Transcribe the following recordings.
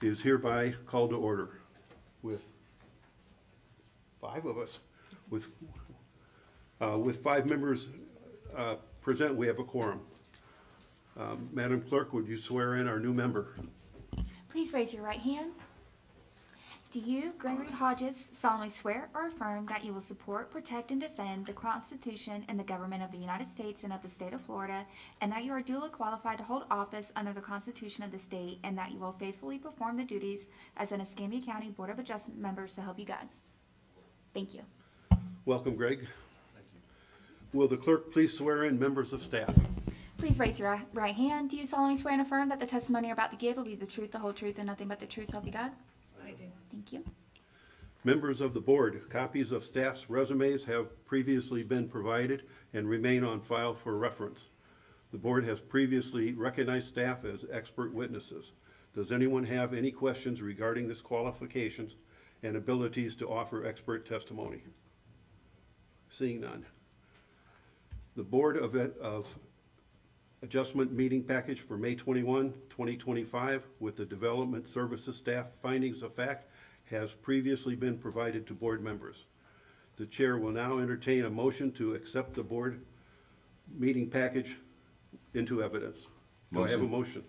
is hereby called to order with 5 of us. With 5 members present, we have a quorum. Madam Clerk, would you swear in our new member? Please raise your right hand. Do you, Gregory Hodges, solemnly swear or affirm that you will support, protect, and defend the Constitution and the government of the United States and of the state of Florida, and that you are duly qualified to hold office under the Constitution of the state, and that you will faithfully perform the duties as an Escambia County Board of Adjustment member, so help you God? Thank you. Welcome, Greg. Thank you. Will the clerk please swear in members of staff? Please raise your right hand. Do you solemnly swear and affirm that the testimony you're about to give will be the truth, the whole truth, and nothing but the truth, so help you God? I do. Thank you. Members of the board, copies of staff's resumes have previously been provided and remain on file for reference. The board has previously recognized staff as expert witnesses. Does anyone have any questions regarding this qualifications and abilities to offer expert testimony? Seeing none. The Board of Adjustment meeting package for May 21, 2025 with the Development Services staff findings of fact has previously been provided to board members. The chair will now entertain a motion to accept the board meeting package into evidence. Do I have a motion?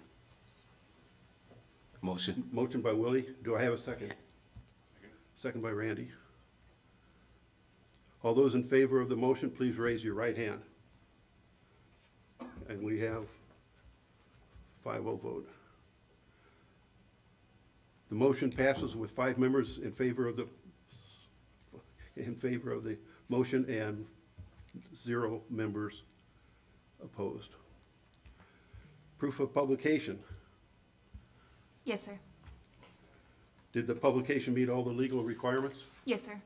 Motion. Motion by Willie. Do I have a second? Second by Randy. All those in favor of the motion, please raise your right hand. And we have 5-0 vote. The motion passes with 5 members in favor of the motion and 0 members opposed. Proof of publication. Yes, sir. Did the publication meet all the legal requirements? Yes, sir.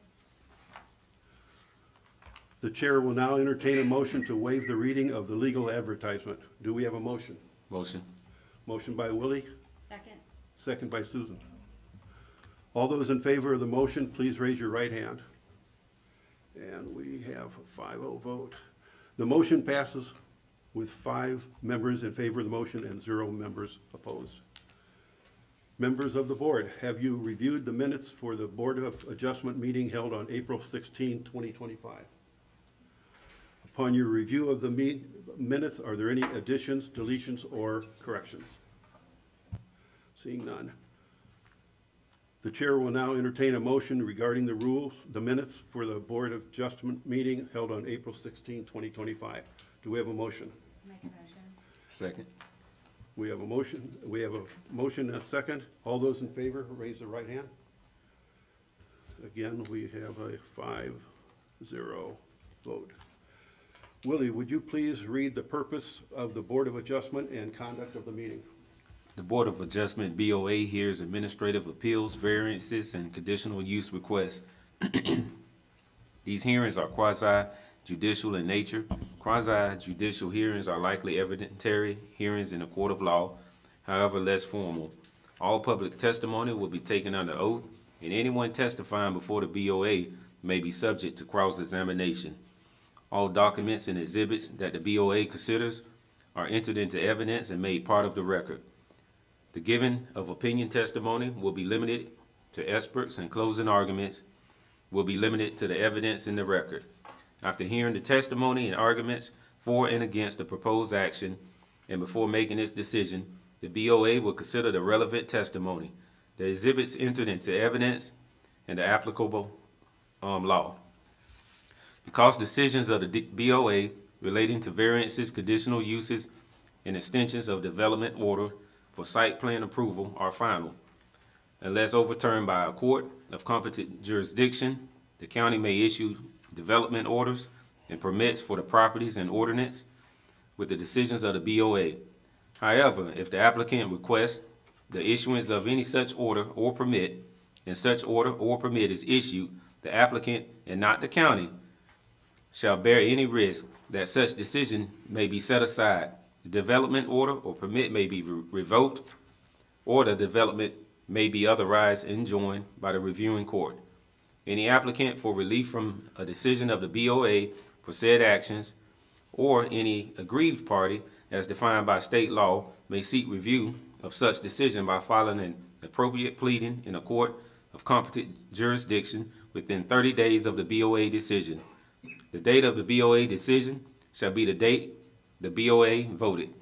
The chair will now entertain a motion to waive the reading of the legal advertisement. Do we have a motion? Motion. Motion by Willie, Second. second by Susan. All those in favor of the motion, please raise your right hand. And we have a 5-0 vote. The motion passes with 5 members in favor of the motion and 0 members opposed. Members of the board, have you reviewed the minutes for the Board of Adjustment meeting held on April 16, 2025? Upon your review of the minutes, are there any additions, deletions, or corrections? Seeing none. The chair will now entertain a motion regarding the minutes for the Board of Adjustment meeting held on April 16, 2025. Do we have a motion? Make a motion. Second. We have a motion. We have a motion and a second. All those in favor, raise their right hand. Again, we have a 5-0 vote. Willie, would you please read the purpose of the Board of Adjustment and conduct of the meeting? The Board of Adjustment BOA hears administrative appeals, variances, and conditional use requests. These hearings are quasi-judicial in nature. Quasi-judicial hearings are likely evidentiary hearings in a court of law, however less formal. All public testimony will be taken under oath, and anyone testifying before the BOA may be subject to cross-examination. All documents and exhibits that the BOA considers are entered into evidence and made part of the record. The giving of opinion testimony will be limited to experts, and closing arguments will be limited to the evidence in the record. After hearing the testimony and arguments for and against the proposed action, and before making its decision, the BOA will consider the relevant testimony, the exhibits entered into evidence, and the applicable law. Because decisions of the BOA relating to variances, conditional uses, and extensions of development order for site plan approval are final. Unless overturned by a court of competent jurisdiction, the county may issue development orders and permits for the properties and ordinance with the decisions of the BOA. However, if the applicant requests the issuance of any such order or permit, and such order or permit is issued, the applicant and not the county shall bear any risk that such decision may be set aside. The development order or permit may be revoked, or the development may be otherwise enjoined by the reviewing court. Any applicant for relief from a decision of the BOA for said actions, or any aggrieved party as defined by state law, may seek review of such decision by filing an appropriate pleading in a court of competent jurisdiction within 30 days of the BOA decision. The date of the BOA decision shall be the date the BOA voted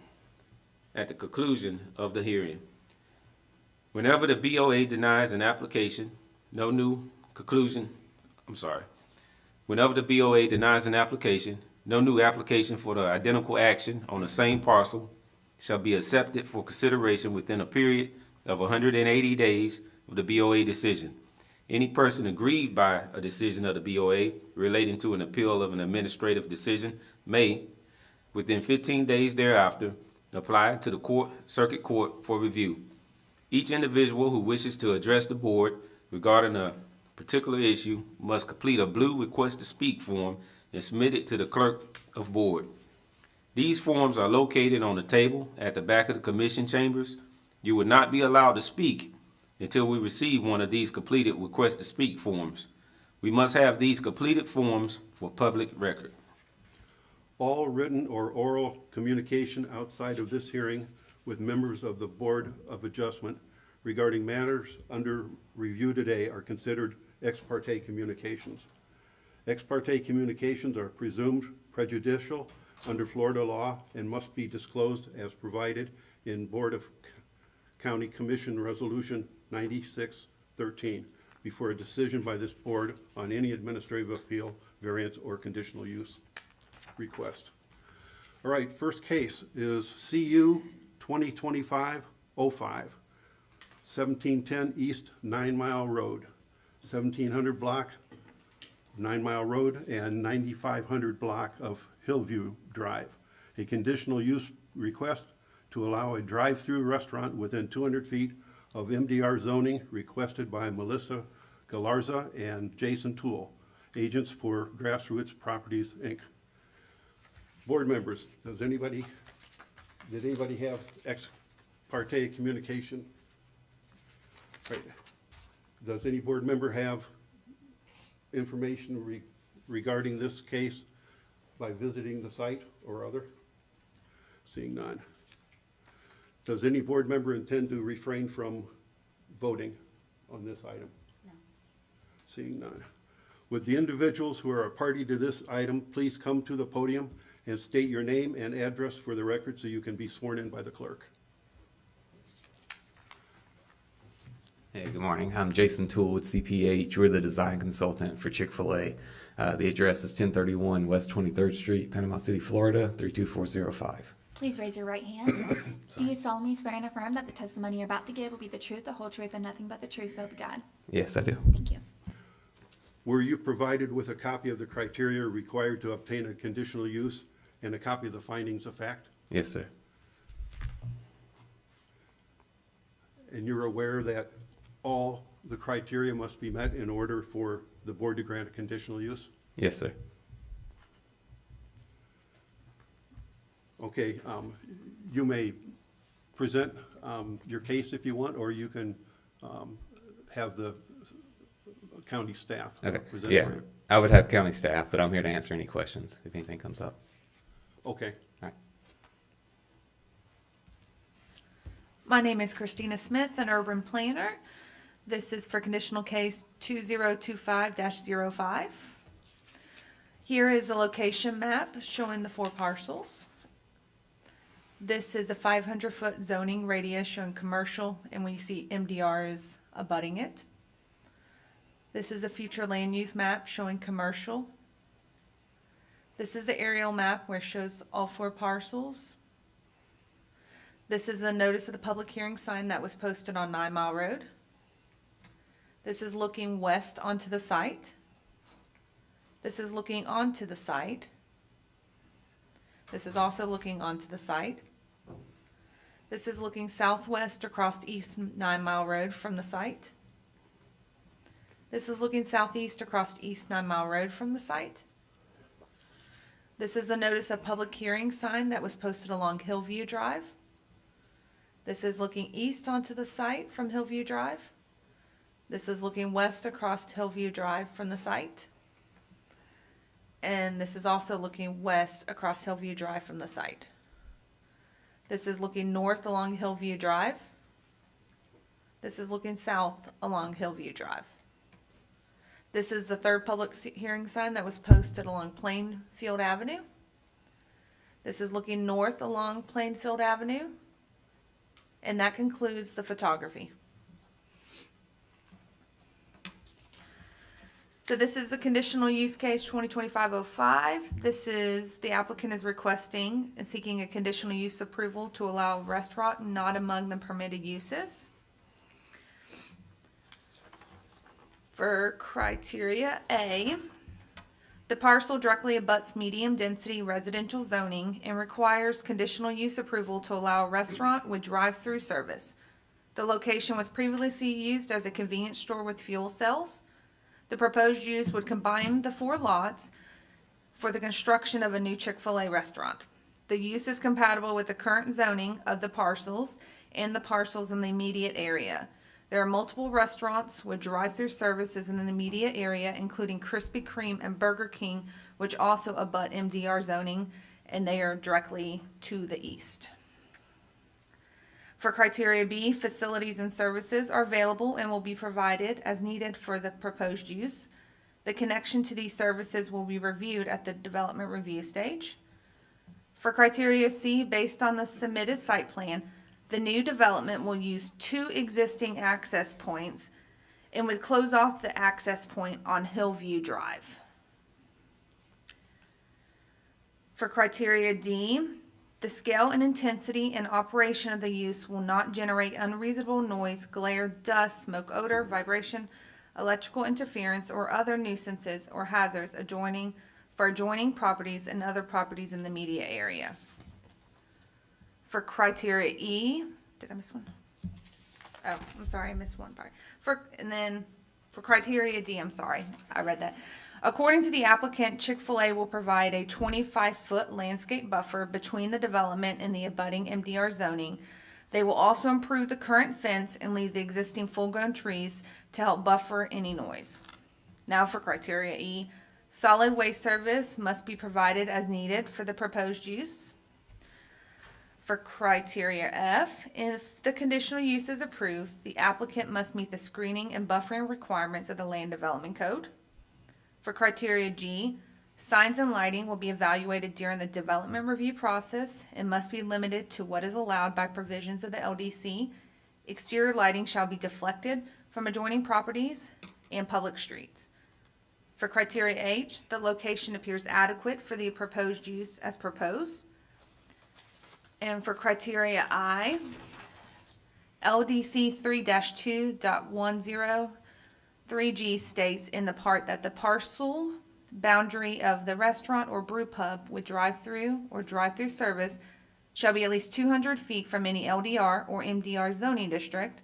at the conclusion of the hearing. Whenever the BOA denies an application, Whenever the BOA denies an application, no new application for the identical action on the same parcel shall be accepted for consideration within a period of 180 days of the BOA decision. Any person aggrieved by a decision of the BOA relating to an appeal of an administrative decision may, within 15 days thereafter, apply to the circuit court for review. Each individual who wishes to address the board regarding a particular issue must complete a blue request to speak form and submit it to the clerk of board. These forms are located on the table at the back of the commission chambers. You will not be allowed to speak until we receive one of these completed request to speak forms. We must have these completed forms for public record. All written or oral communication outside of this hearing with members of the Board of Adjustment regarding matters under review today are considered ex parte communications. Ex parte communications are presumed prejudicial under Florida law and must be disclosed as provided in Board of County Commission Resolution 9613 before a decision by this board on any administrative appeal, variance, or conditional use request. All right, first case is CU 2025-05, 1710 East 9 Mile Road, 1700 block 9 Mile Road and 9500 block of Hillview Drive. A conditional use request to allow a drive-through restaurant within 200 feet of MDR zoning requested by Melissa Galarza and Jason Toole, agents for Grassroots Properties, Inc. Board members, did anybody have ex parte communication? Right. Does any board member have information regarding this case by visiting the site or other? Seeing none. Does any board member intend to refrain from voting on this item? No. Seeing none. Would the individuals who are a party to this item please come to the podium and state your name and address for the record so you can be sworn in by the clerk? Hey, good morning. I'm Jason Toole with CPH. We're the design consultant for Chick-fil-A. The address is 1031 West 23rd Street, Panama City, Florida, 32405. Please raise your right hand. Do you solemnly swear and affirm that the testimony you're about to give will be the truth, the whole truth, and nothing but the truth, so help you God? Yes, I do. Thank you. Were you provided with a copy of the criteria required to obtain a conditional use and a copy of the findings of fact? Yes, sir. And you're aware that all the criteria must be met in order for the board to grant a conditional use? Yes, sir. Okay, you may present your case if you want, or you can have the county staff present Yeah, for you. I would have county staff, but I'm here to answer any questions if anything comes up. Okay, All right. My name is Christina Smith, an urban planner. This is for conditional case 2025-05. Here is a location map showing the 4 parcels. This is a 500-foot zoning radius showing commercial, and we see MDR is abutting it. This is a future land use map showing commercial. This is the aerial map where it shows all 4 parcels. This is a notice of the public hearing sign that was posted on 9 Mile Road. This is looking west onto the site. This is looking onto the site. This is also looking onto the site. This is looking southwest across East 9 Mile Road from the site. This is looking southeast across East 9 Mile Road from the site. This is a notice of public hearing sign that was posted along Hillview Drive. This is looking east onto the site from Hillview Drive. This is looking west across Hillview Drive from the site. And this is also looking west across Hillview Drive from the site. This is looking north along Hillview Drive. This is looking south along Hillview Drive. This is the third public hearing sign that was posted along Plainfield Avenue. This is looking north along Plainfield Avenue. And that concludes the photography. So this is a conditional use case 2025-05. This is, the applicant is requesting and seeking a conditional use approval to allow a restaurant not among the permitted uses. For criteria A, the parcel directly abuts medium-density residential zoning and requires conditional use approval to allow a restaurant with drive-through service. The location was previously used as a convenience store with fuel cells. The proposed use would combine the 4 lots for the construction of a new Chick-fil-A restaurant. The use is compatible with the current zoning of the parcels and the parcels in the immediate area. There are multiple restaurants with drive-through services in the immediate area, including Krispy Kreme and Burger King, which also abut MDR zoning, and they are directly to the east. For criteria B, facilities and services are available and will be provided as needed for the proposed use. The connection to these services will be reviewed at the development review stage. For criteria C, based on the submitted site plan, the new development will use 2 existing access points and would close off the access point on Hillview Drive. For criteria D, the scale and intensity and operation of the use will not generate unreasonable noise, glare, dust, smoke, odor, vibration, electrical interference, or other nuisances or hazards for adjoining properties and other properties in the immediate area. For criteria E, did I miss one? Oh, I'm sorry, I missed one part. For criteria D, I'm sorry, I read that. According to the applicant, Chick-fil-A will provide a 25-foot landscape buffer between the development and the abutting MDR zoning. They will also improve the current fence and leave the existing full-grown trees to help buffer any noise. Now for criteria E, solid waste service must be provided as needed for the proposed use. For criteria F, if the conditional use is approved, the applicant must meet the screening and buffering requirements of the Land Development Code. For criteria G, signs and lighting will be evaluated during the development review process and must be limited to what is allowed by provisions of the LDC. Exterior lighting shall be deflected from adjoining properties and public streets. For criteria H, the location appears adequate for the proposed use as proposed. And for criteria I, LDC 3-2.103G states in the part that the parcel boundary of the restaurant or brew pub with drive-through or drive-through service shall be at least 200 feet from any LDR or MDR zoning district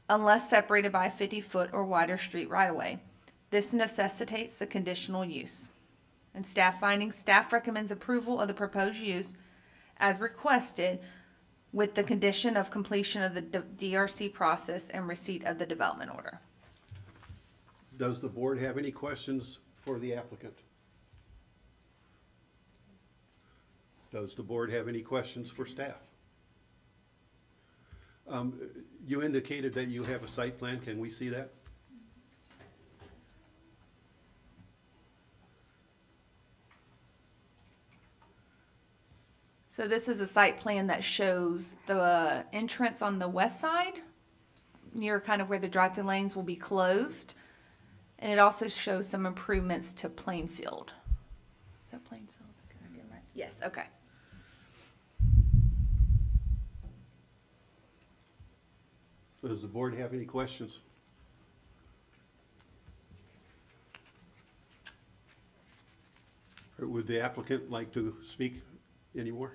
unless separated by a 50-foot or wider street right-of-way. This necessitates the conditional use. And staff findings, staff recommends approval of the proposed use as requested with the condition of completion of the DRC process and receipt of the development order. Does the board have any questions for the applicant? Does the board have any questions for staff? You indicated that you have a site plan. Can we see that? So this is a site plan that shows the entrance on the west side, near kind of where the drive-through lanes will be closed. And it also shows some improvements to Plainfield. Is that Plainfield? Can I get it right? Yes, okay. Does the board have any questions? Or would the applicant like to speak anymore?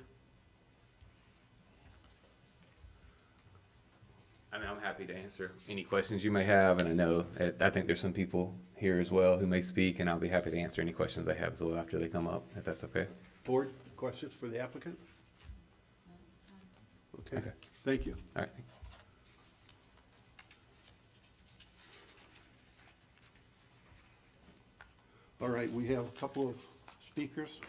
I mean, I'm happy to answer any questions you may have, and I think there's some people here as well who may speak, and I'll be happy to answer any questions they have as well after they come up, if that's okay. Board, questions for the applicant? Okay, Okay. thank you. All right. All right, we have a couple of speakers.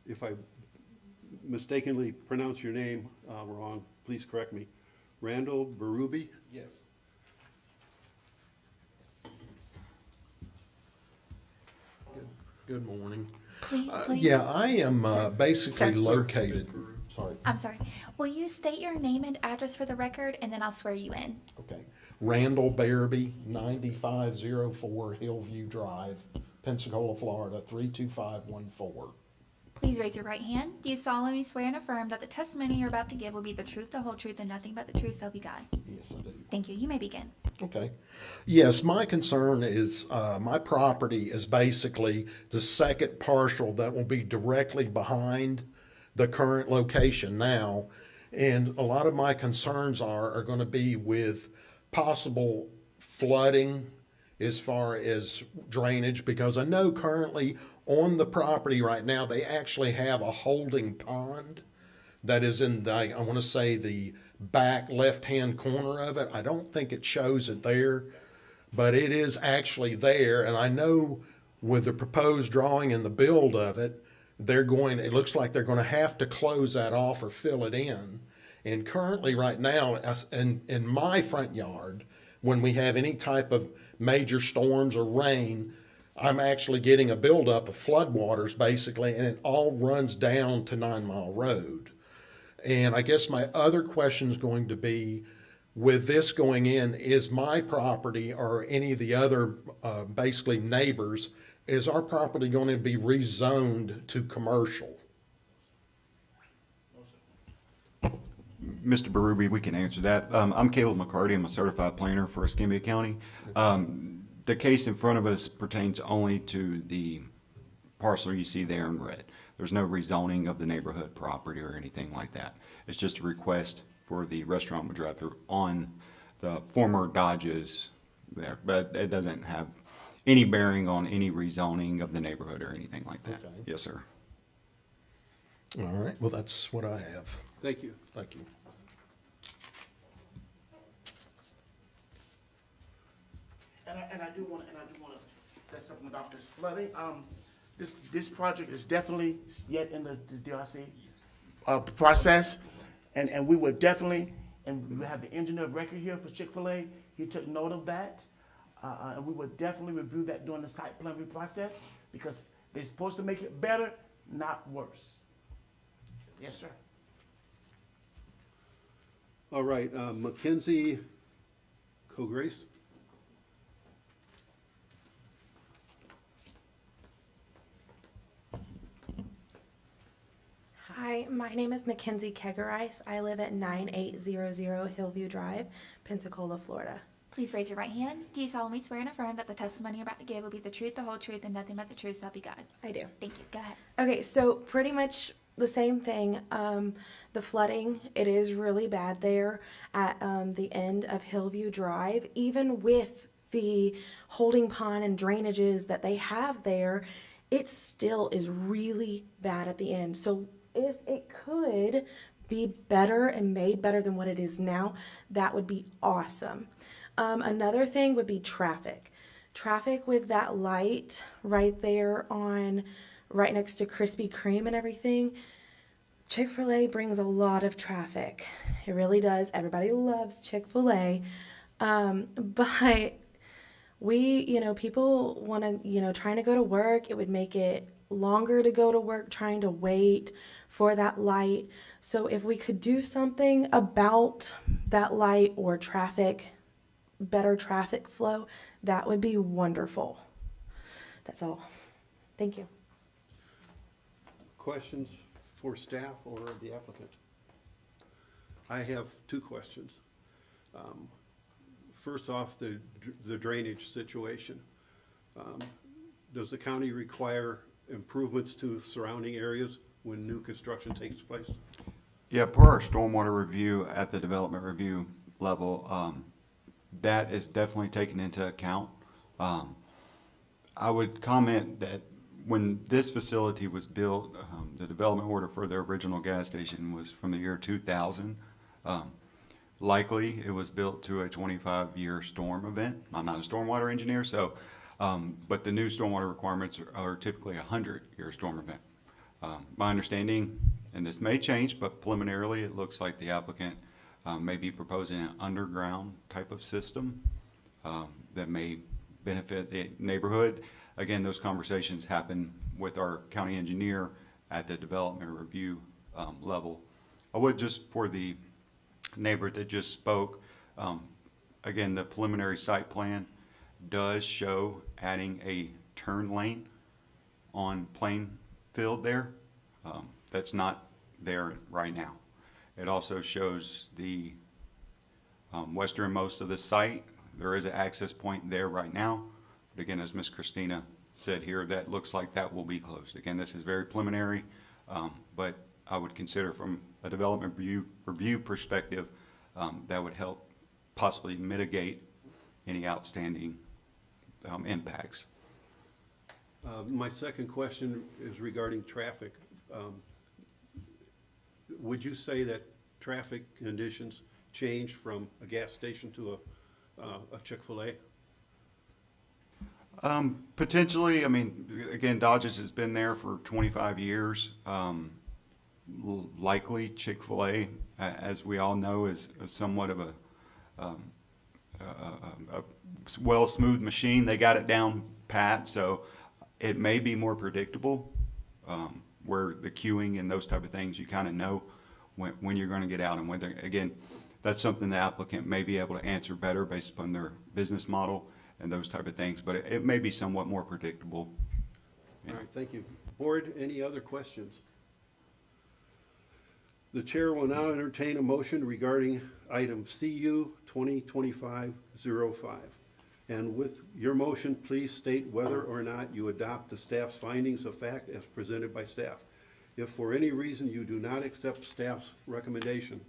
If I mistakenly pronounce your name wrong, please correct me. Randall Berube? Yes. Good morning. Please. Yeah, I am basically Sir. located, sorry, I'm sorry. Will you state your name and address for the record, and then I'll swear you in? okay. Randall Barabee, 9504 Hillview Drive, Pensacola, Florida, 32514. Please raise your right hand. Do you solemnly swear and affirm that the testimony you're about to give will be the truth, the whole truth, and nothing but the truth, so help you God? Yes, I do. Thank you. You may begin. Okay. Yes, my concern is my property is basically the second parcel that will be directly behind the current location now. And a lot of my concerns are going to be with possible flooding as far as drainage, because I know currently on the property right now, they actually have a holding pond that is in the, I want to say, the back left-hand corner of it. I don't think it shows it there, but it is actually there. And I know with the proposed drawing and the build of it, it looks like they're going to have to close that off or fill it in. And currently right now, in my front yard, when we have any type of major storms or rain, I'm actually getting a buildup of floodwaters basically, and it all runs down to 9 Mile Road. And I guess my other question is going to be, with this going in, is my property or any of the other basically neighbors, is our property going to be rezoned to commercial? Mr. Berube, we can answer that. I'm Caleb McCarty. I'm a certified planner for Escambia County. The case in front of us pertains only to the parcel you see there in red. There's no rezoning of the neighborhood property or anything like that. It's just a request for the restaurant and drive-through on the former Dodges there, but it doesn't have any bearing on any rezoning of the neighborhood or anything like that. Okay. Yes, sir. All right, well, that's what I have. Thank you. Thank you. And I do want to say something about this flooding. This project is definitely yet in the DRC process, and we would definitely, and we have the engineer of record here for Chick-fil-A. He took note of that, and we would definitely review that during the site plan review process, because they're supposed to make it better, not worse. Yes, sir. All right, Mackenzie Cograce? Hi, my name is Mackenzie Kegerice. I live at 9800 Hillview Drive, Pensacola, Florida. Please raise your right hand. Do you solemnly swear and affirm that the testimony you're about to give will be the truth, the whole truth, and nothing but the truth, so help you God? I do. Thank you. Go ahead. Okay, so pretty much the same thing. The flooding, it is really bad there at the end of Hillview Drive. Even with the holding pond and drainages that they have there, it still is really bad at the end. So if it could be better and made better than what it is now, that would be awesome. Another thing would be traffic. Traffic with that light right there right next to Krispy Kreme and everything. Chick-fil-A brings a lot of traffic. It really does. Everybody loves Chick-fil-A. But people want to, trying to go to work. It would make it longer to go to work, trying to wait for that light. So if we could do something about that light or better traffic flow, that would be wonderful. That's all. Thank you. Questions for staff or the applicant? I have two questions. First off, the drainage situation. Does the county require improvements to surrounding areas when new construction takes place? Yeah, per our stormwater review at the development review level, that is definitely taken into account. I would comment that when this facility was built, the development order for the original gas station was from the year 2000. Likely, it was built to a 25-year storm event. I'm not a stormwater engineer, so, but the new stormwater requirements are typically a 100-year storm event. My understanding, and this may change, but preliminarily, it looks like the applicant may be proposing an underground type of system that may benefit the neighborhood. Again, those conversations happen with our county engineer at the development review level. I would, just for the neighbor that just spoke, again, the preliminary site plan does show adding a turn lane on Plainfield there. That's not there right now. It also shows the westernmost of the site. There is an access point there right now. But again, as Ms. Christina said here, that looks like that will be closed. Again, this is very preliminary, but I would consider from a development review perspective, that would help possibly mitigate any outstanding impacts. My second question is regarding traffic. Would you say that traffic conditions changed from a gas station to a Chick-fil-A? Potentially, I mean, again, Dodge's has been there for 25 years. Likely Chick-fil-A, as we all know, is somewhat of a well-smoothed machine. They got it down pat, so it may be more predictable, where the queuing and those type of things, you kind of know when you're going to get out and whether, again, that's something the applicant may be able to answer better based upon their business model and those type of things, but it may be somewhat more predictable. All right, thank you. Board, any other questions? The chair will now entertain a motion regarding item CU 2025-05. And with your motion, please state whether or not you adopt the staff's findings of fact as presented by staff. If for any reason you do not accept staff's recommendation,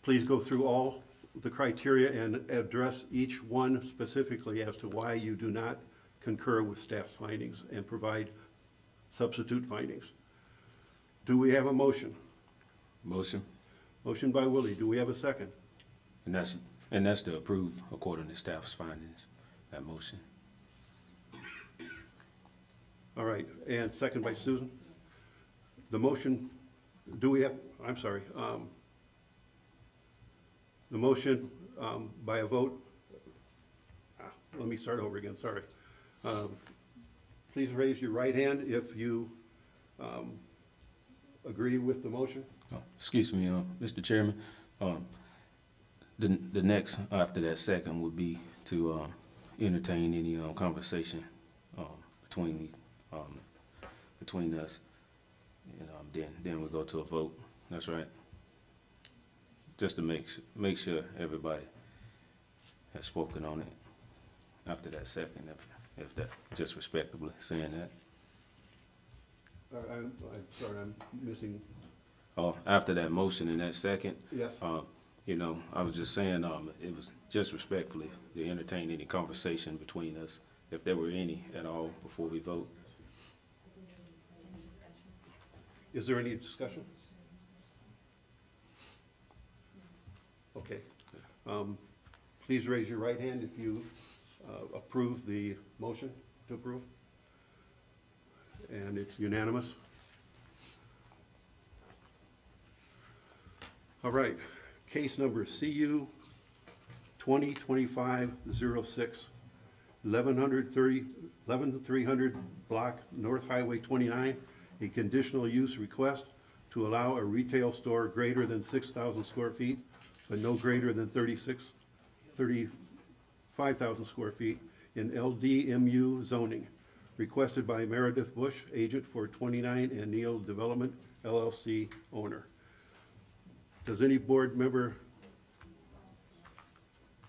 please go through all the criteria and address each one specifically as to why you do not concur with staff's findings and provide substitute findings. Do we have a motion? Motion. Motion by Willie. Do we have a second? And that's to approve according to staff's findings, that motion. All right, and second by Susan. The motion, do we have, I'm sorry, the motion by a vote, let me start over again, sorry. Please raise your right hand if you agree with the motion. Oh, excuse me, Mr. Chairman. The next after that second would be to entertain any conversation between us, and then we go to a vote. That's right. Just to make sure everybody has spoken on it after that second, if that, just respectably saying that. I'm sorry, I'm missing. After that motion and that second, Yes. I was just saying, it was just respectfully to entertain any conversation between us, if there were any at all, before we vote. Is there any discussion? Okay. Please raise your right hand if you approve the motion to approve. And it's unanimous. All right, case number CU 2025-06, 11300 block North Highway 29, a conditional use request to allow a retail store greater than 6,000 square feet, but no greater than 35,000 square feet in LDMU zoning, requested by Meredith Bush, agent for 29 and Neal Development LLC owner. Did any board member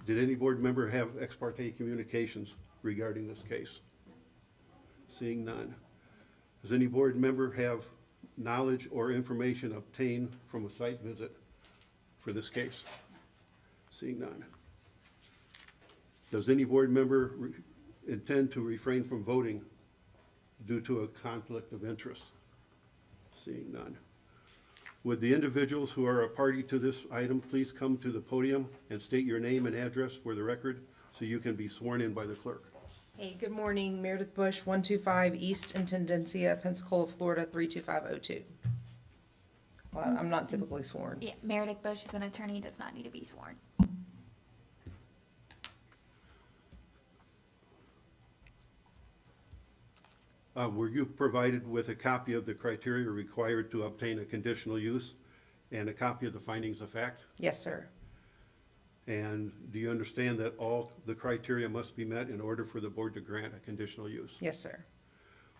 have ex parte communications regarding this case? Seeing none. Does any board member have knowledge or information obtained from a site visit for this case? Seeing none. Does any board member intend to refrain from voting due to a conflict of interest? Seeing none. Would the individuals who are a party to this item please come to the podium and state your name and address for the record so you can be sworn in by the clerk? Hey, good morning, Meredith Bush, 125 East Intendencia, Pensacola, Florida, 32502. Well, I'm not typically sworn. Yeah, Meredith Bush is an attorney, does not need to be sworn. Were you provided with a copy of the criteria required to obtain a conditional use and a copy of the findings of fact? Yes, sir. And do you understand that all the criteria must be met in order for the board to grant a conditional use? Yes, sir.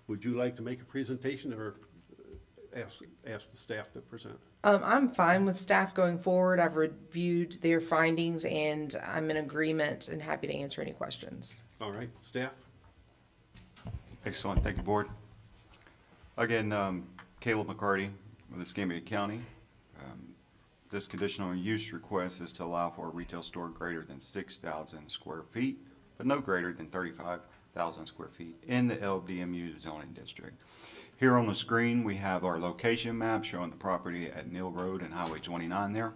Would you like to make a presentation or ask the staff to present? I'm fine with staff going forward. I've reviewed their findings and I'm in agreement and happy to answer any questions. All right, staff? Excellent, thank you, board. Again, Caleb McCarty with Escambia County. This conditional use request is to allow for a retail store greater than 6,000 square feet, but no greater than 35,000 square feet in the LDMU zoning district. Here on the screen, we have our location map showing the property at Neal Road and Highway 29 there.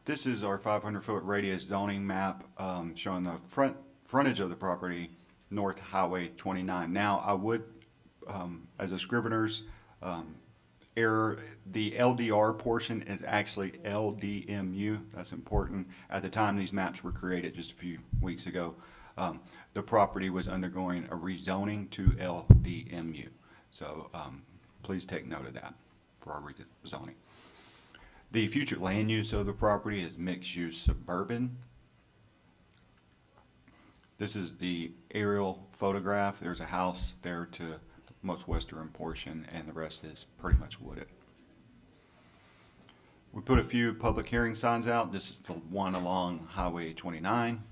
This is our 500-foot radius zoning map showing the frontage of the property north Highway 29. Now, I would, as a scrivener's error, the LDR portion is actually LDMU. That's important. At the time these maps were created just a few weeks ago, the property was undergoing a rezoning to LDMU. So please take note of that for our rezoning. The future land use of the property is mixed-use suburban. This is the aerial photograph. There's a house there to the most western portion, and the rest is pretty much wooded. We put a few public hearing signs out. This is the one along Highway 29.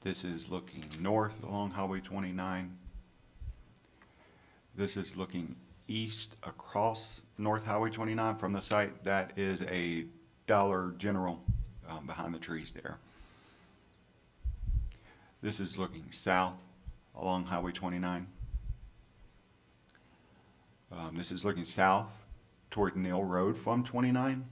This is looking north along Highway 29. This is looking east across North Highway 29 from the site. That is a Dollar General behind the trees there. This is looking south along Highway 29. This is looking south toward Neal Road from 29.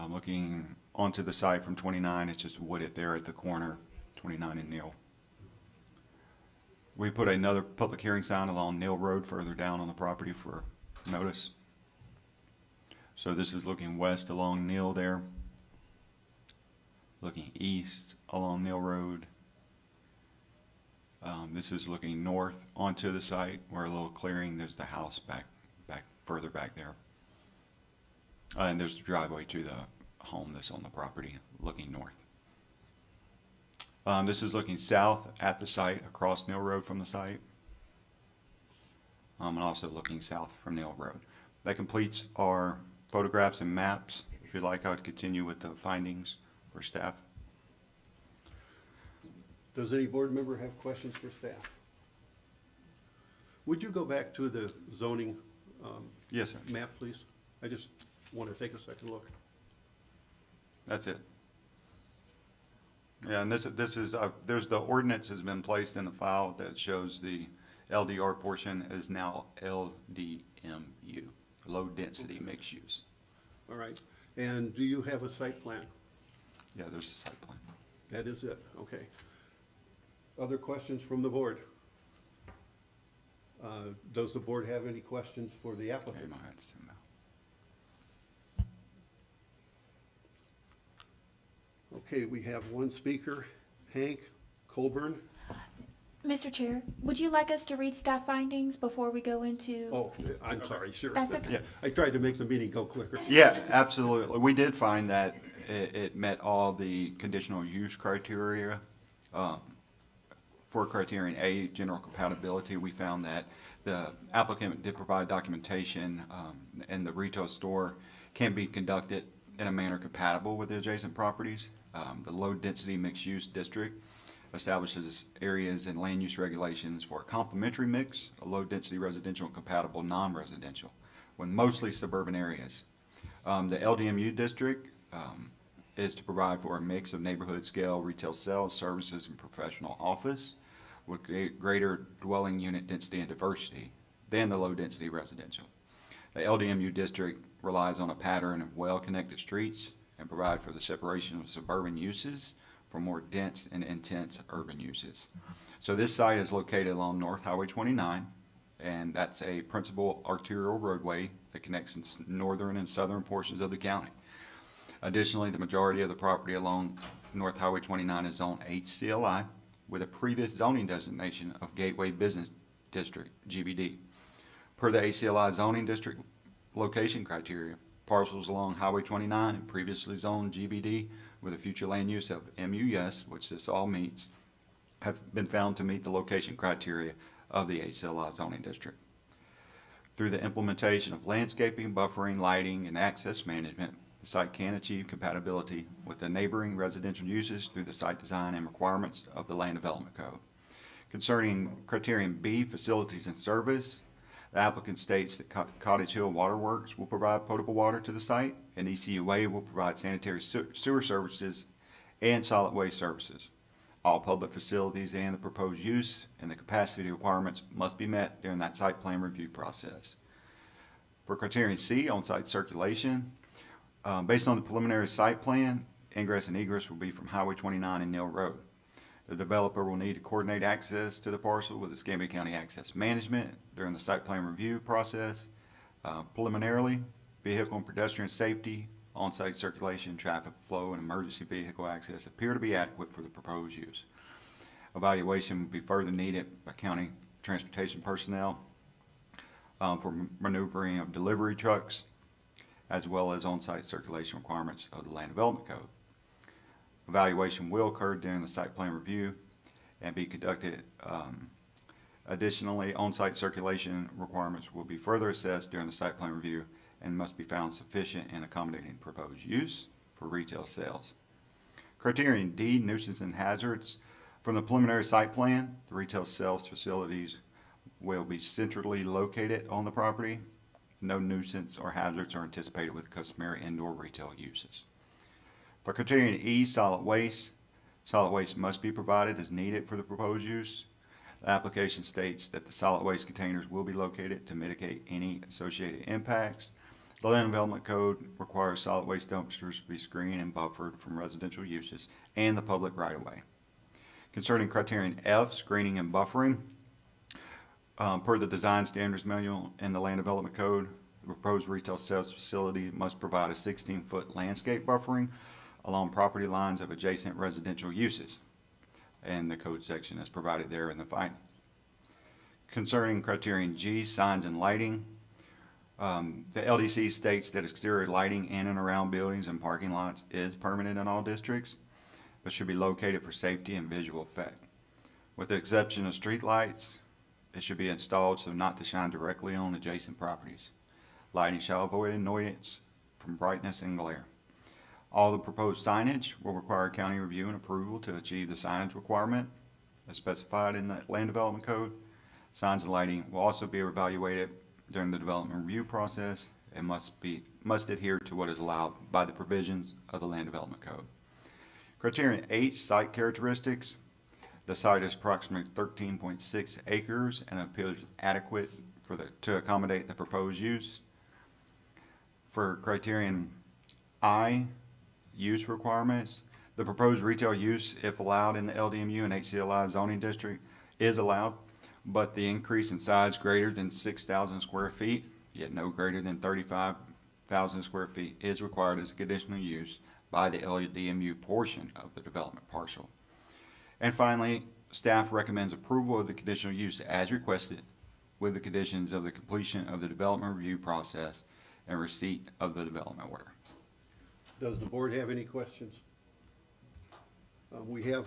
Looking onto the site from 29, it's just wooded there at the corner, 29 and Neal. We put another public hearing sign along Neal Road further down on the property for notice. So this is looking west along Neal there. Looking east along Neal Road. This is looking north onto the site where a little clearing, there's the house further back there. And there's the driveway to the home that's on the property looking north. This is looking south at the site across Neal Road from the site. And also looking south from Neal Road. That completes our photographs and maps. If you'd like, I would continue with the findings for staff. Does any board member have questions for staff? Would you go back to the zoning Yes, sir. map, please? I just want to take a second look. That's it. Yeah, and this is, there's the ordinance has been placed in the file that shows the LDR portion is now LDMU, low density mixed use. All right. And do you have a site plan? Yeah, there's a site plan. That is it, okay. Other questions from the board? Does the board have any questions for the applicant? Okay, we have one speaker, Hank Colburn. Mr. Chair, would you like us to read staff findings before we go into? Oh, I'm sorry, sure. That's okay. Yeah. I tried to make the meeting go quicker. Yeah, absolutely. We did find that it met all the conditional use criteria. For criterion A, general compatibility, we found that the applicant did provide documentation and the retail store can be conducted in a manner compatible with the adjacent properties. The low density mixed use district establishes areas and land use regulations for a complementary mix, a low density residential and compatible non-residential, when mostly suburban areas. The LDMU district is to provide for a mix of neighborhood scale retail sales, services, and professional office with greater dwelling unit density and diversity than the low density residential. The LDMU district relies on a pattern of well-connected streets and provide for the separation of suburban uses from more dense and intense urban uses. So this site is located along North Highway 29, and that's a principal arterial roadway that connects the northern and southern portions of the county. Additionally, the majority of the property along North Highway 29 is Zone HCLI with a previous zoning designation of Gateway Business District, GBD. Per the ACLI zoning district location criteria, parcels along Highway 29 and previously zoned GBD with a future land use of MUS, which this all meets, have been found to meet the location criteria of the ACLI zoning district. Through the implementation of landscaping, buffering, lighting, and access management, the site can achieve compatibility with the neighboring residential uses through the site design and requirements of the Land Development Code. Concerning criterion B, facilities and service, the applicant states that Cottage Hill Water Works will provide potable water to the site, and ECUA will provide sanitary sewer services and solid waste services. All public facilities and the proposed use and the capacity requirements must be met during that site plan review process. For criterion C, on-site circulation, based on the preliminary site plan, ingress and egress will be from Highway 29 and Neal Road. The developer will need to coordinate access to the parcel with the Escambia County Access Management during the site plan review process. Preliminarily, vehicle and pedestrian safety, on-site circulation, traffic flow, and emergency vehicle access appear to be adequate for the proposed use. Evaluation will be further needed by county transportation personnel for maneuvering of delivery trucks, as well as on-site circulation requirements of the Land Development Code. Evaluation will occur during the site plan review and be conducted. Additionally, on-site circulation requirements will be further assessed during the site plan review and must be found sufficient in accommodating proposed use for retail sales. Criterion D, nuisance and hazards. From the preliminary site plan, the retail sales facilities will be centrally located on the property. No nuisance or hazards are anticipated with customary indoor retail uses. For criterion E, solid waste must be provided as needed for the proposed use. The application states that the solid waste containers will be located to mitigate any associated impacts. The Land Development Code requires solid waste dumpsters to be screened and buffered from residential uses and the public right-of-way. Concerning criterion F, screening and buffering, per the Design Standards Manual and the Land Development Code, the proposed retail sales facility must provide a 16-foot landscape buffering along property lines of adjacent residential uses. And the code section is provided there in the finding. Concerning criterion G, signs and lighting, the LDC states that exterior lighting in and around buildings and parking lots is permanent in all districts, but should be located for safety and visual effect. With the exception of street lights, it should be installed so not to shine directly on adjacent properties. Lighting shall avoid annoyance from brightness and glare. All the proposed signage will require county review and approval to achieve the signage requirement as specified in the Land Development Code. Signs and lighting will also be evaluated during the development review process and must adhere to what is allowed by the provisions of the Land Development Code. Criterion H, site characteristics. The site is approximately 13.6 acres and appears adequate to accommodate the proposed use. For criterion I, use requirements, the proposed retail use, if allowed in the LDMU and HCLI zoning district, is allowed, but the increase in size greater than 6,000 square feet, yet no greater than 35,000 square feet, is required as a conditional use by the LDMU portion of the development parcel. And finally, staff recommends approval of the conditional use as requested with the conditions of the completion of the development review process and receipt of the development order. Does the board have any questions? We have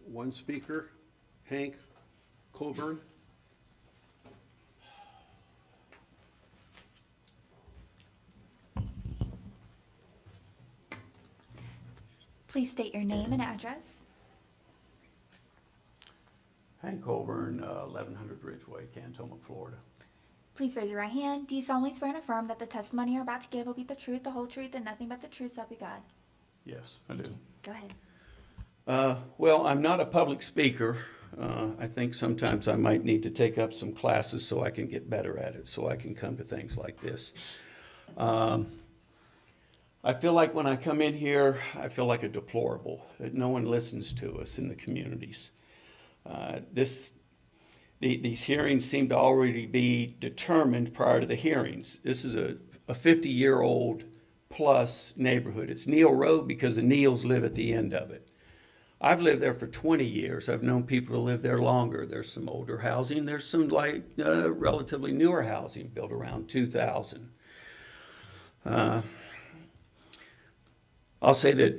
one speaker, Hank Colburn. Please state your name and address. Hank Colburn, 1100 Ridgeway, Cantonment, Florida. Please raise your right hand. Do you solemnly swear and affirm that the testimony you're about to give will be the truth, the whole truth, and nothing but the truth, so help you God? Yes, I do. Go ahead. Well, I'm not a public speaker. I think sometimes I might need to take up some classes so I can get better at it, so I can come to things like this. I feel like when I come in here, I feel like a deplorable, that no one listens to us in the communities. These hearings seem to already be determined prior to the hearings. This is a 50-year-old plus neighborhood. It's Neal Road because the Neals live at the end of it. I've lived there for 20 years. I've known people to live there longer. There's some older housing. There's some relatively newer housing built around 2000. I'll say that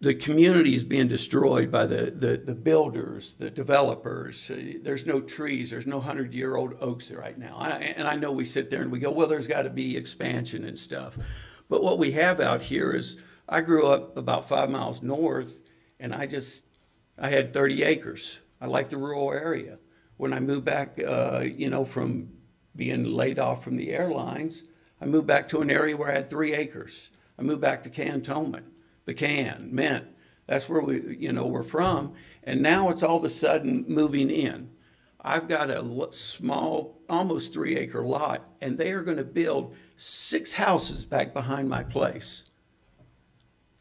the community is being destroyed by the builders, the developers. There's no trees. There's no 100-year-old oaks right now. And I know we sit there and we go, well, there's got to be expansion and stuff. But what we have out here is, I grew up about 5 miles north, and I had 30 acres. I like the rural area. When I moved back, from being laid off from the airlines, I moved back to an area where I had 3 acres. I moved back to Cantonment, Mint. That's where we're from. And now it's all of a sudden moving in. I've got a small, almost 3-acre lot, and they are going to build 6 houses back behind my place.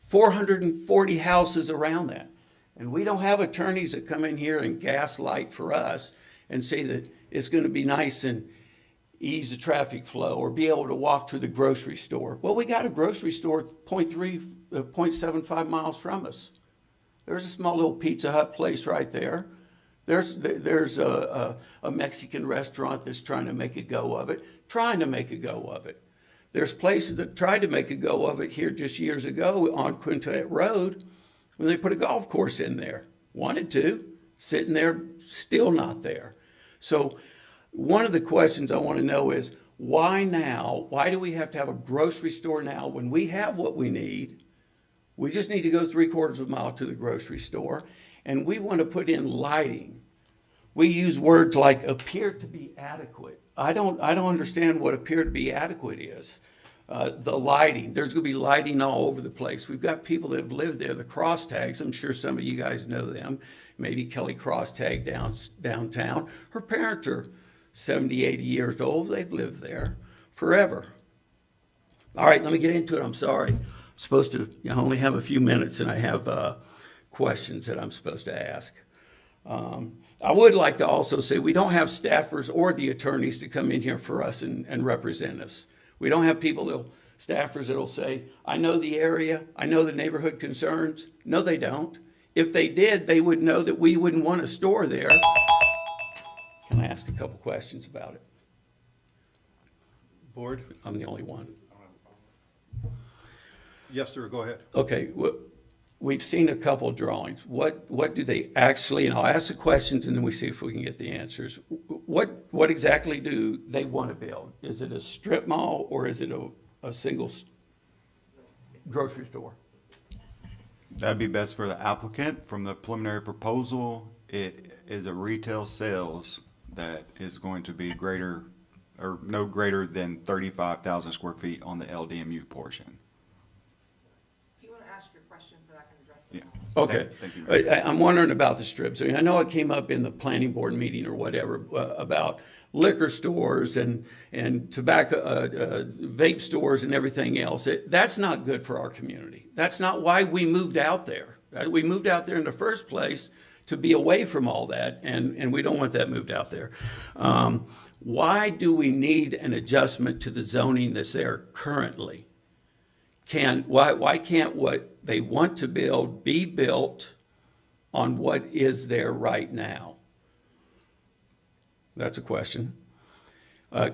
440 houses around that. And we don't have attorneys that come in here and gaslight for us and say that it's going to be nice and ease the traffic flow or be able to walk to the grocery store. Well, we got a grocery store 0.75 miles from us. There's a small little Pizza Hut place right there. There's a Mexican restaurant that's trying to make a go of it. There's places that tried to make a go of it here just years ago on Quintet Road when they put a golf course in there. Wanted to, sitting there, still not there. So one of the questions I want to know is, why now? Why do we have to have a grocery store now when we have what we need? We just need to go 3/4 of a mile to the grocery store, and we want to put in lighting. We use words like appear to be adequate. I don't understand what appear to be adequate is. The lighting, there's going to be lighting all over the place. We've got people that have lived there, the Crosstags. I'm sure some of you guys know them. Maybe Kelly Crosstag downtown. Her parents are 70, 80 years old. They've lived there forever. All right, let me get into it. I'm sorry. I'm supposed to only have a few minutes, and I have questions that I'm supposed to ask. I would like to also say we don't have staffers or the attorneys to come in here for us and represent us. We don't have staffers that'll say, I know the area, I know the neighborhood concerns. No, they don't. If they did, they would know that we wouldn't want a store there. Can I ask a couple questions about it? Board? I'm the only one. Yes, sir, go ahead. Okay, we've seen a couple drawings. What do they actually, and I'll ask the questions and then we see if we can get the answers. What exactly do they want to build? Is it a strip mall or is it a single grocery store? That'd be best for the applicant. From the preliminary proposal, it is a retail sales that is going to be greater or no greater than 35,000 square feet on the LDMU portion. If you want to ask your questions, then I can address Yeah. them. Okay. Thank you, Mayor. I'm wondering about the strips. I mean, I know it came up in the planning board meeting or whatever about liquor stores and tobacco, vape stores and everything else. That's not good for our community. That's not why we moved out there. We moved out there in the first place to be away from all that, and we don't want that moved out there. Why do we need an adjustment to the zoning that's there currently? Why can't what they want to build be built on what is there right now? That's a question.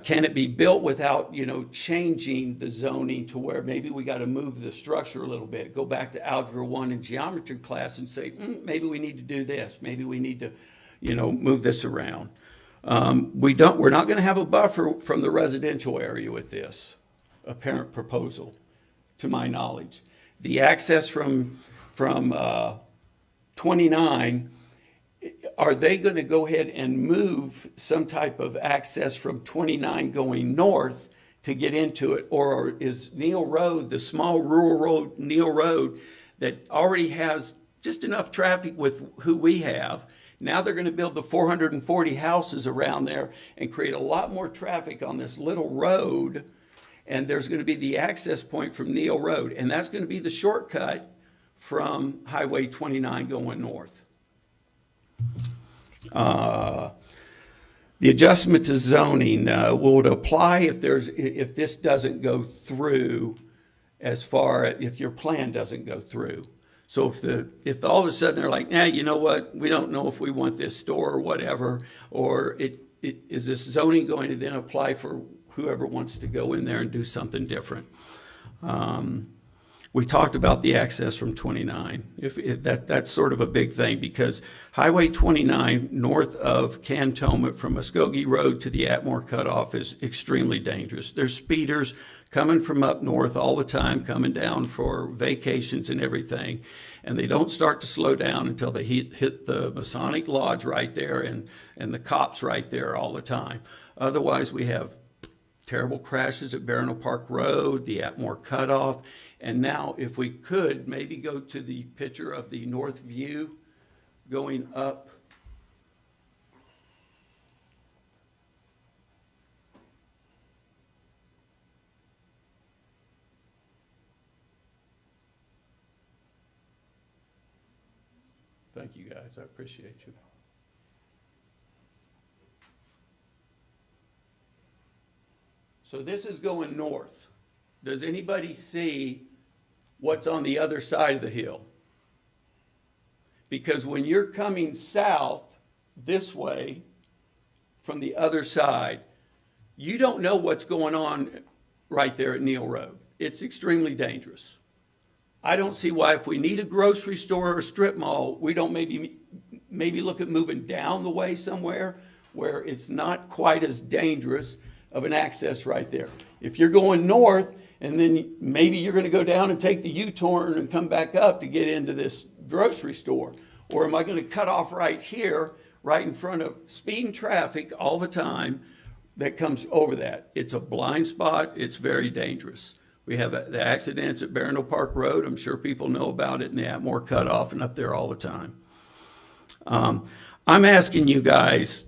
Can it be built without, changing the zoning to where maybe we got to move the structure a little bit, go back to Algebra 1 and geometry class and say, maybe we need to do this. Maybe we need to, move this around. We're not going to have a buffer from the residential area with this apparent proposal, to my knowledge. The access from 29, are they going to go ahead and move some type of access from 29 going north to get into it? Or is Neal Road, the small rural road, Neal Road, that already has just enough traffic with who we have, now they're going to build the 440 houses around there and create a lot more traffic on this little road, And there's going to be the access point from Neal Road, and that's going to be the shortcut from Highway 29 going north. The adjustment to zoning will it apply if this doesn't go through, as far if your plan doesn't go through. So if all of a sudden they're like, you know what, we don't know if we want this store or whatever, or is this zoning going to then apply for whoever wants to go in there and do something different? We talked about the access from 29. That's sort of a big thing, because Highway 29 north of Cantonment from Muskogee Road to the Atmore Cutoff is extremely dangerous. There's speeders coming from up north all the time, coming down for vacations and everything, and they don't start to slow down until they hit the Masonic Lodge right there and the cops right there all the time. Otherwise, we have terrible crashes at Barronville Park Road, the Atmore Cutoff. And now, if we could maybe go to the picture of the north view going up. Thank you, guys. I appreciate you. So this is going north. Does anybody see what's on the other side of the hill? Because when you're coming south this way from the other side, you don't know what's going on right there at Neal Road. It's extremely dangerous. I don't see why, if we need a grocery store or a strip mall, we don't maybe look at moving down the way somewhere where it's not quite as dangerous of an access right there. If you're going north, and then maybe you're going to go down and take the U-turn and come back up to get into this grocery store. Or am I going to cut off right here, right in front of speeding traffic all the time that comes over that? It's a blind spot. It's very dangerous. We have the accidents at Barronville Park Road. I'm sure people know about it in the Atmore Cutoff and up there all the time. I'm asking you guys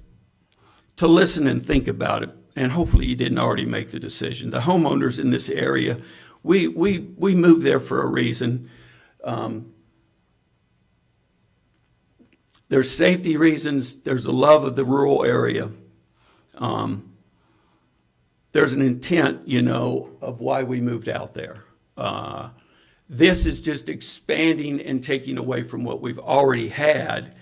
to listen and think about it. And hopefully you didn't already make the decision. The homeowners in this area, we moved there for a reason. There's safety reasons. There's a love of the rural area. There's an intent, of why we moved out there. This is just expanding and taking away from what we've already had.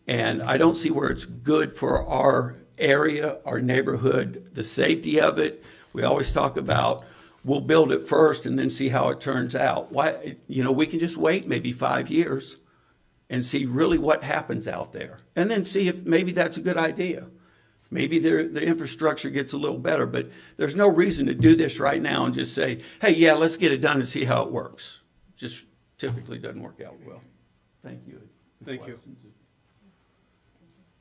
And I don't see where it's good for our area, our neighborhood, the safety of it. We always talk about we'll build it first and then see how it turns out. Why, we can just wait maybe 5 years and see really what happens out there, and then see if maybe that's a good idea. Maybe the infrastructure gets a little better, but there's no reason to do this right now and just say, hey, yeah, let's get it done and see how it works. Just typically doesn't work out well. Thank you. Thank you.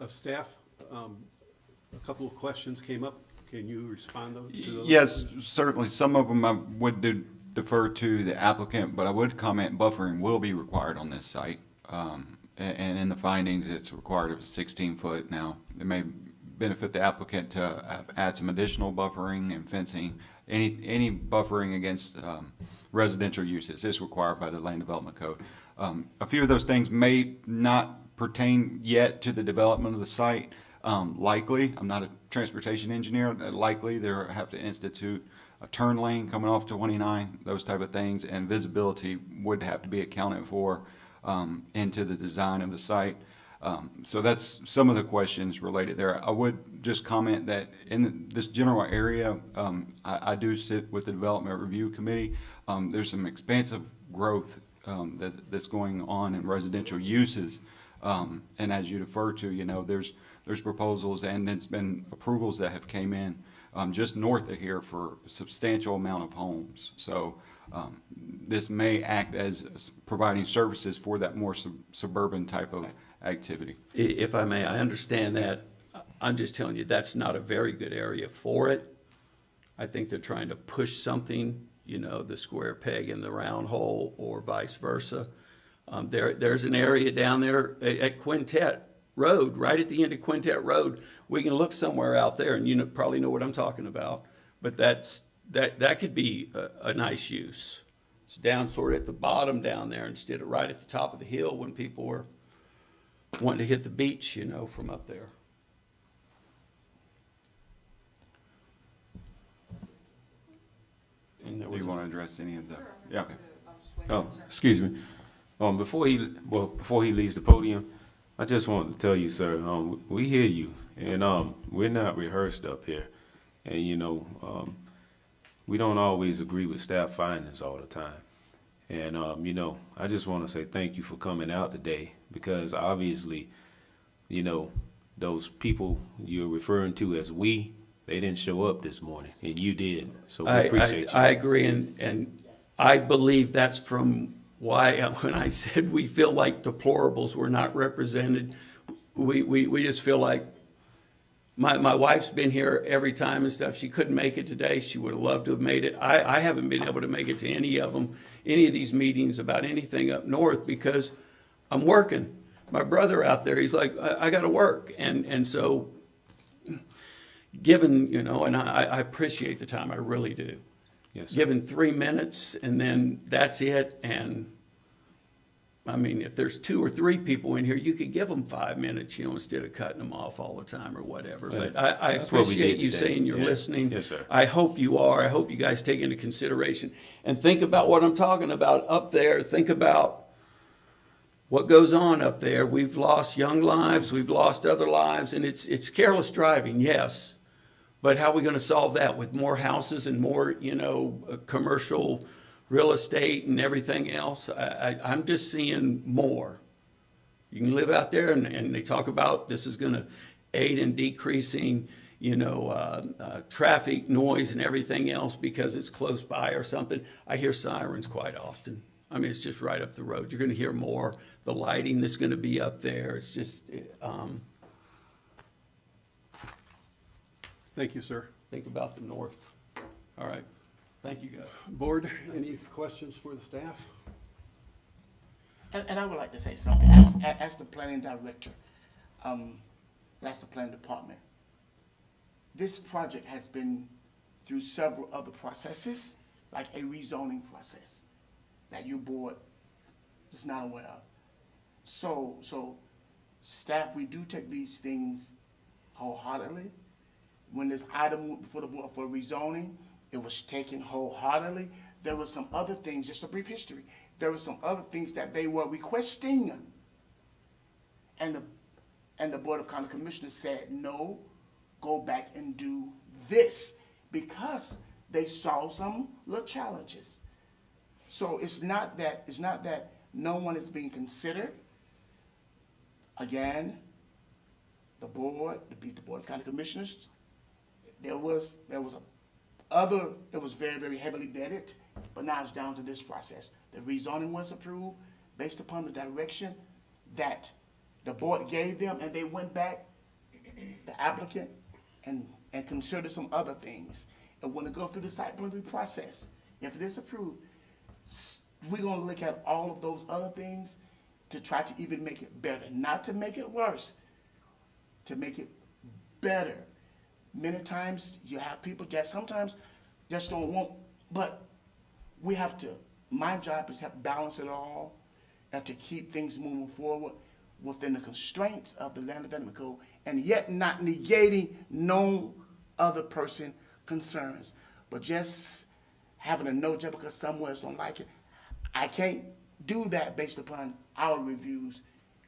Staff, a couple of questions came up. Can you respond to those? Yes, certainly. Some of them I would defer to the applicant, but I would comment buffering will be required on this site. And in the findings, it's required of 16-foot. Now, it may benefit the applicant to add some additional buffering and fencing. Any buffering against residential uses is required by the Land Development Code. A few of those things may not pertain yet to the development of the site. Likely, I'm not a transportation engineer, likely they have to institute a turn lane coming off 29, those type of things, and visibility would have to be accounted for into the design of the site. So that's some of the questions related there. I would just comment that in this general area, I do sit with the Development Review Committee. There's some expansive growth that's going on in residential uses. And as you defer to, there's proposals and there's been approvals that have came in just north of here for a substantial amount of homes. So this may act as providing services for that more suburban type of activity. If I may, I understand that. I'm just telling you, that's not a very good area for it. I think they're trying to push something, the square peg in the round hole or vice versa. There's an area down there at Quintet Road, right at the end of Quintet Road. We can look somewhere out there, and you probably know what I'm talking about. But that's that could be a nice use. It's down sort of at the bottom down there instead of right at the top of the hill when people were wanting to hit the beach, you know, from up there. And there Do was you want to address any of the? Yeah, okay. Oh, excuse me. Before he leaves the podium, I just want to tell you, sir, we hear you, and we're not rehearsed up here, and you know, we don't always agree with staff findings all the time, and you know, I just want to say thank you for coming out today, because obviously, you know, those people you're referring to as we, they didn't show up this morning, and you did, so we appreciate you. I agree, and I believe that's from why, when I said we feel like deplorables were not represented, we just feel like, my wife's been here every time and stuff. She couldn't make it today. She would have loved to have made it. I haven't been able to make it to any of them, any of these meetings about anything up north because I'm working. My brother out there, he's like, I got to work. And so given, you know, and I appreciate the time, I really do. Yes, sir. Given 3 minutes and then that's it. And I mean, if there's 2 or 3 people in here, you could give them 5 minutes, you know, instead of cutting them off all the time or whatever. But I That's what we appreciate did you today. saying you're Yeah. listening. Yes, sir. I hope you are. I hope you guys take into consideration and think about what I'm talking about up there. Think about what goes on up there. We've lost young lives. We've lost other lives. And it's careless driving, yes. But how are we going to solve that with more houses and more, you know, commercial real estate and everything else? I'm just seeing more. You can live out there and they talk about this is going to aid in decreasing, you know, traffic noise and everything else because it's close by or something. I hear sirens quite often. I mean, it's just right up the road. You're going to hear more. The lighting that's going to be up there. It's just, Thank you, sir. think about the north. All right. Thank you, guys. Board, any questions for the staff? And I would like to say something, as the planning director, that's the planning department. This project has been through several other processes, like a rezoning process, that your board is not aware of. So staff, we do take these things wholeheartedly. When this item went before the board for rezoning, it was taken wholeheartedly. There were some other things, just a brief history, there were some other things that they were requesting. And the Board of County Commissioners said, no, go back and do this, because they saw some little challenges. So it's not that no one is being considered. Again, the Board of County Commissioners, it was very, very heavily vetted, but now it's down to this process. The rezoning was approved based upon the direction that the board gave them, and they went back, the applicant, and considered some other things. And when it goes through the site plan review process, if it is approved, we're gonna look at all of those other things to try to even make it better, not to make it worse, to make it better. Many times you have people that sometimes just don't want, but we have to, my job is to have balance it all and to keep things moving forward within the constraints of the Land Development Code, and yet not negating no other person concerns, but just having a no just because someone else don't like it. I can't do that based upon our reviews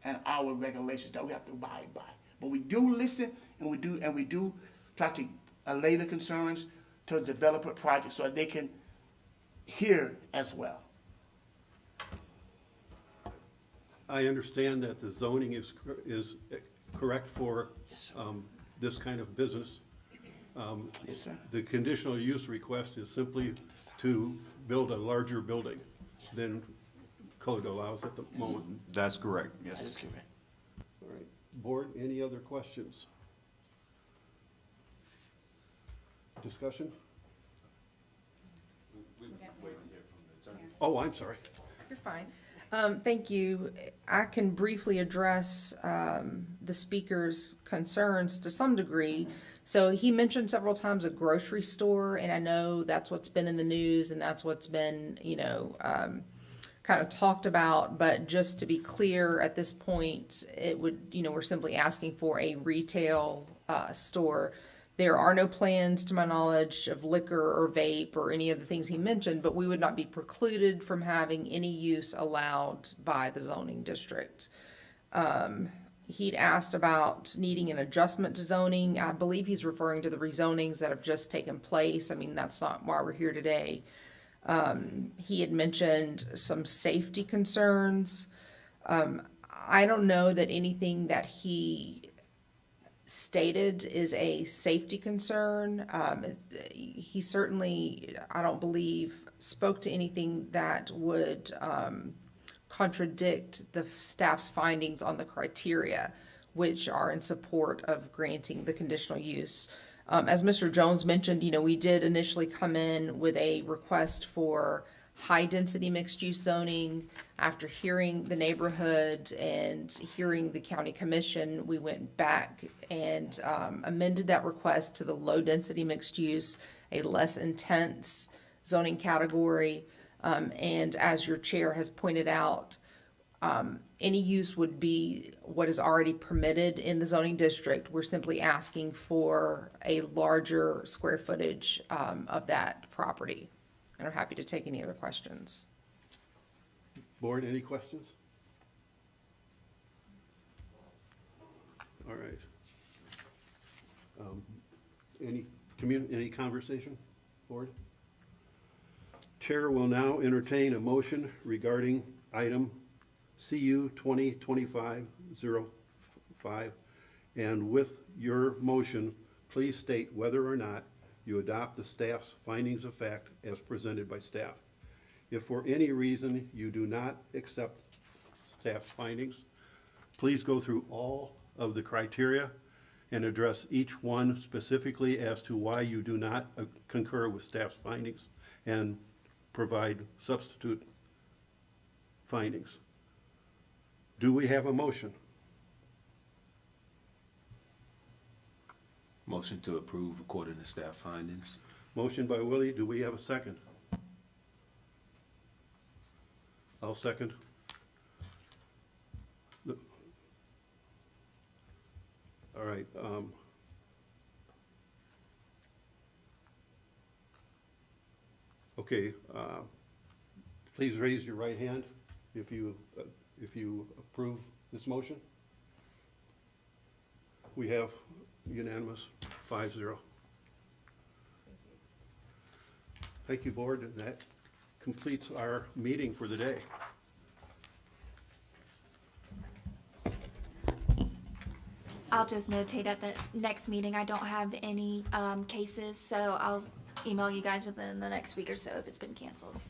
and our regulations that we have to abide by. But we do listen, and we do try to allay the concerns to the developer project so that they can hear as well. I understand that the zoning is correct for Yes, this kind of business. Yes, sir. The conditional use request is simply to build a larger building than code allows at the moment. That's correct, That is yes. correct. All right, board, any other questions? Discussion? Oh, I'm sorry. You're fine. Thank you. I can briefly address the speaker's concerns to some degree. So he mentioned several times a grocery store, and I know that's what's been in the news and that's what's been, kind of talked about. But just to be clear, at this point, it would, we're simply asking for a retail store. There are no plans, to my knowledge, of liquor or vape or any of the things he mentioned, but we would not be precluded from having any use allowed by the zoning district. He'd asked about needing an adjustment to zoning. I believe he's referring to the rezonings that have just taken place. I mean, that's not why we're here today. He had mentioned some safety concerns. I don't know that anything that he stated is a safety concern. He certainly, I don't believe, spoke to anything that would contradict the staff's findings on the criteria, which are in support of granting the conditional use. As Mr. Jones mentioned, we did initially come in with a request for high-density mixed-use zoning. After hearing the neighborhood and hearing the county commission, we went back and amended that request to the low-density mixed-use, a less intense zoning category. And as your chair has pointed out, any use would be what is already permitted in the zoning district. We're simply asking for a larger square footage of that property. And are happy to take any other questions. Board, any questions? All right. Any conversation, board? Chair will now entertain a motion regarding item CU 2025-05, and with your motion, please state whether or not you adopt the staff's findings of fact as presented by staff. If for any reason you do not accept staff's findings, please go through all of the criteria and address each one specifically as to why you do not concur with staff's findings and provide substitute findings. Do we have a motion? Motion to approve according to staff findings. Motion by Willie, do we have a second? I'll second. All right. Okay, please raise your right hand if you approve this motion. We have unanimous 5-0. Thank you, board, and that completes our meeting for the day. I'll just notate at the next meeting, I don't have any cases, so I'll email you guys within the next week or so if it's been canceled.